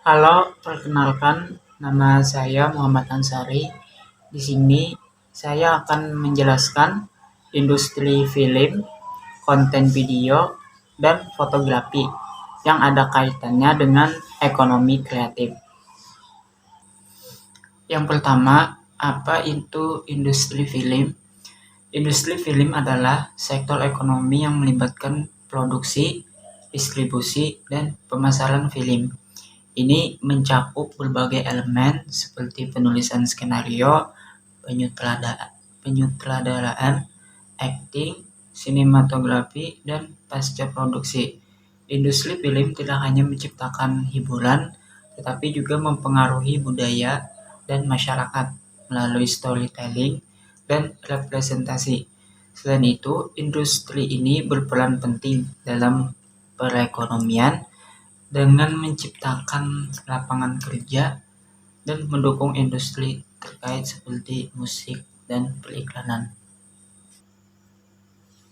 Halo, perkenalkan nama saya Muhammad Ansari. Di sini saya akan menjelaskan industri film, konten video, dan fotografi yang ada kaitannya dengan ekonomi kreatif. Yang pertama, apa itu industri film? Industri film adalah sektor ekonomi yang melibatkan produksi, distribusi, dan pemasaran film. Ini mencakup berbagai elemen seperti penulisan skenario, penyutradaraan, akting, sinematografi, dan pasca produksi. Industri film tidak hanya menciptakan hiburan, tetapi juga mempengaruhi budaya dan masyarakat melalui storytelling dan representasi. Selain itu, industri ini berperan penting dalam perekonomian dengan menciptakan lapangan kerja dan mendukung industri terkait seperti musik dan periklanan.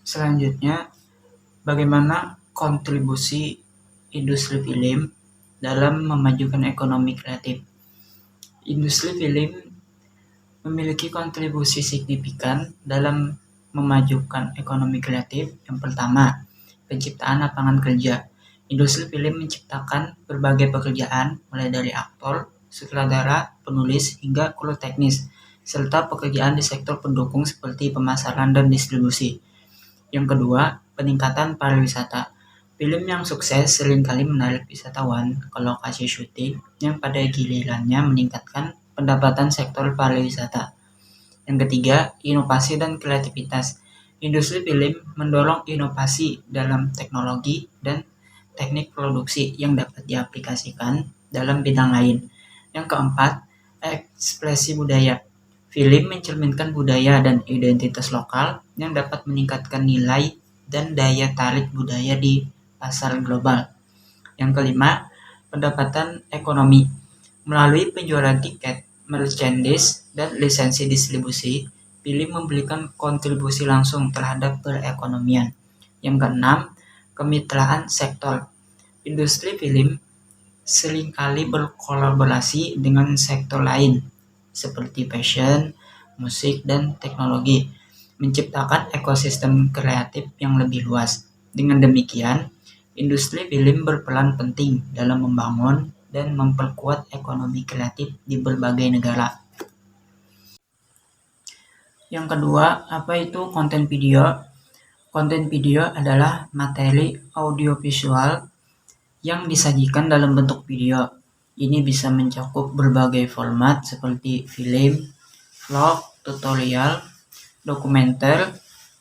Selanjutnya, bagaimana kontribusi industri film dalam memajukan ekonomi kreatif? Industri film memiliki kontribusi signifikan dalam memajukan ekonomi kreatif. Yang pertama, penciptaan lapangan kerja. Industri film menciptakan berbagai pekerjaan, mulai dari aktor, sutradara, penulis, hingga kru teknis, serta pekerjaan di sektor pendukung seperti pemasaran dan distribusi. Yang kedua, peningkatan pariwisata. Film yang sukses seringkali menarik wisatawan ke lokasi syuting yang pada gilirannya meningkatkan pendapatan sektor pariwisata. Yang ketiga, inovasi dan kreativitas. Industri film mendorong inovasi dalam teknologi dan teknik produksi yang dapat diaplikasikan dalam bidang lain. Yang keempat, ekspresi budaya. Film mencerminkan budaya dan identitas lokal yang dapat meningkatkan nilai dan daya tarik budaya di pasar global. Yang kelima, pendapatan ekonomi. Melalui penjualan tiket, merchandise, dan lisensi distribusi, film memberikan kontribusi langsung terhadap perekonomian. Yang keenam, kemitraan sektor. Industri film seringkali berkolaborasi dengan sektor lain seperti fashion, musik, dan teknologi, menciptakan ekosistem kreatif yang lebih luas. Dengan demikian, industri film berperan penting dalam membangun dan memperkuat ekonomi kreatif di berbagai negara. Yang kedua, apa itu konten video? Konten video adalah materi audiovisual yang disajikan dalam bentuk video. Ini bisa mencakup berbagai format seperti film, vlog, tutorial, dokumenter,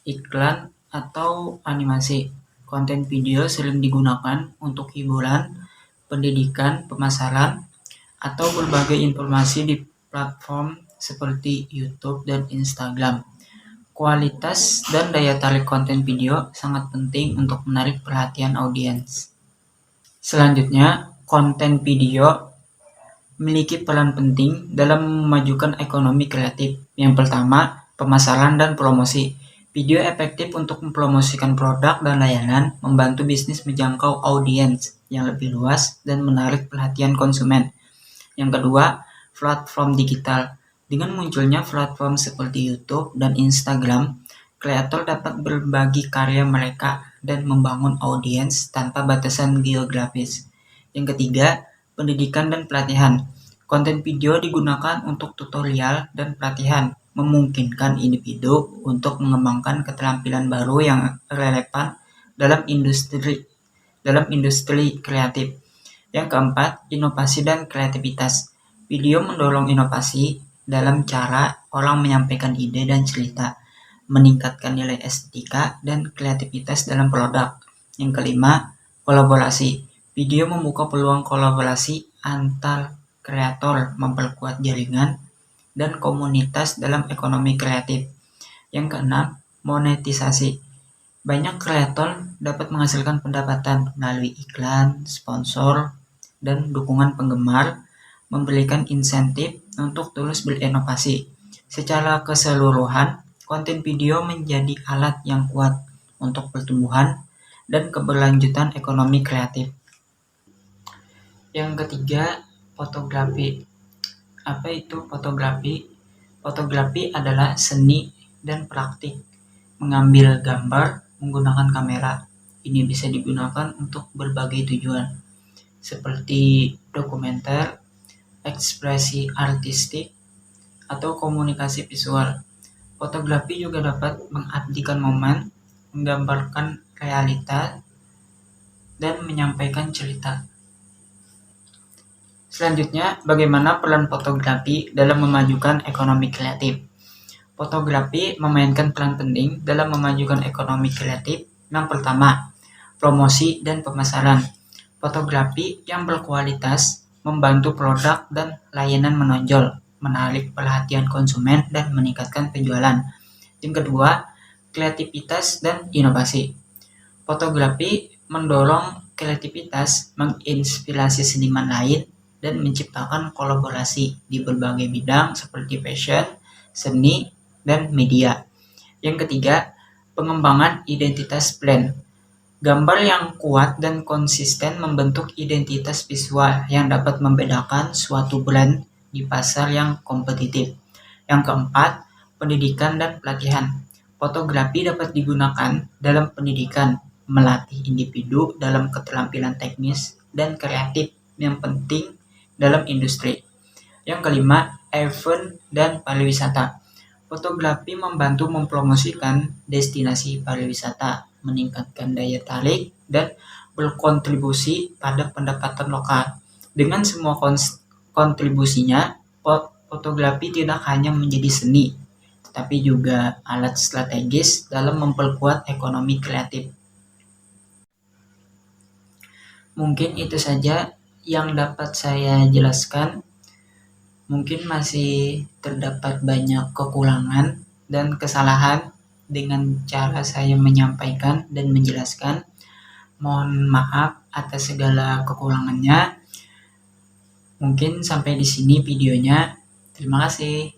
iklan, atau animasi. Konten video sering digunakan untuk hiburan, pendidikan, pemasaran, atau berbagai informasi di platform seperti YouTube dan Instagram. Kualitas dan daya tarik konten video sangat penting untuk menarik perhatian audiens. Selanjutnya, konten video memiliki peran penting dalam memajukan ekonomi kreatif. Yang pertama, pemasaran dan promosi. Video efektif untuk mempromosikan produk dan layanan, membantu bisnis menjangkau audiens yang lebih luas dan menarik perhatian konsumen. Yang kedua, platform digital. Dengan munculnya platform seperti YouTube dan Instagram, kreator dapat berbagi karya mereka dan membangun audiens tanpa batasan geografis. Yang ketiga, pendidikan dan pelatihan. Konten video digunakan untuk tutorial dan pelatihan, memungkinkan individu untuk mengembangkan keterampilan baru yang relevan dalam industri kreatif. Yang keempat, inovasi dan kreativitas. Video mendorong inovasi dalam cara orang menyampaikan ide dan cerita, meningkatkan nilai estetika dan kreativitas dalam produk. Yang kelima, kolaborasi. Video membuka peluang kolaborasi antar kreator, memperkuat jaringan dan komunitas dalam ekonomi kreatif. Yang keenam, monetisasi. Banyak kreator dapat menghasilkan pendapatan melalui iklan, sponsor, dan dukungan penggemar, memberikan insentif untuk terus berinovasi. Secara keseluruhan, konten video menjadi alat yang kuat untuk pertumbuhan dan keberlanjutan ekonomi kreatif. Yang ketiga, fotografi. Apa itu fotografi? Fotografi adalah seni dan praktik mengambil gambar menggunakan kamera. Ini bisa digunakan untuk berbagai tujuan, seperti dokumenter, ekspresi artistik, atau komunikasi visual. Fotografi juga dapat mengabadikan momen, menggambarkan realita, dan menyampaikan cerita. Selanjutnya, bagaimana peran fotografi dalam memajukan ekonomi kreatif? Fotografi memainkan peran penting dalam memajukan ekonomi kreatif. Yang pertama, promosi dan pemasaran. Fotografi yang berkualitas membantu produk dan layanan menonjol, menarik perhatian konsumen dan meningkatkan penjualan. Yang kedua, kreativitas dan inovasi. Fotografi mendorong kreativitas, menginspirasi seniman lain, dan menciptakan kolaborasi di berbagai bidang seperti fashion, seni, dan media. Yang ketiga, pengembangan identitas brand. Gambar yang kuat dan konsisten membentuk identitas visual yang dapat membedakan suatu brand di pasar yang kompetitif. Yang keempat, pendidikan dan pelatihan. Fotografi dapat digunakan dalam pendidikan, melatih individu dalam keterampilan teknis dan kreatif yang penting dalam industri. Yang kelima, event dan pariwisata. Fotografi membantu mempromosikan destinasi pariwisata, meningkatkan daya tarik, dan berkontribusi pada pendapatan lokal. Dengan semua kontribusinya, fotografi tidak hanya menjadi seni, tetapi juga alat strategis dalam memperkuat ekonomi kreatif. Mungkin itu saja yang dapat saya jelaskan. Mungkin masih terdapat banyak kekurangan dan kesalahan dengan cara saya menyampaikan dan menjelaskan. Mohon maaf atas segala kekurangannya. Mungkin sampai di sini videonya. Terima kasih.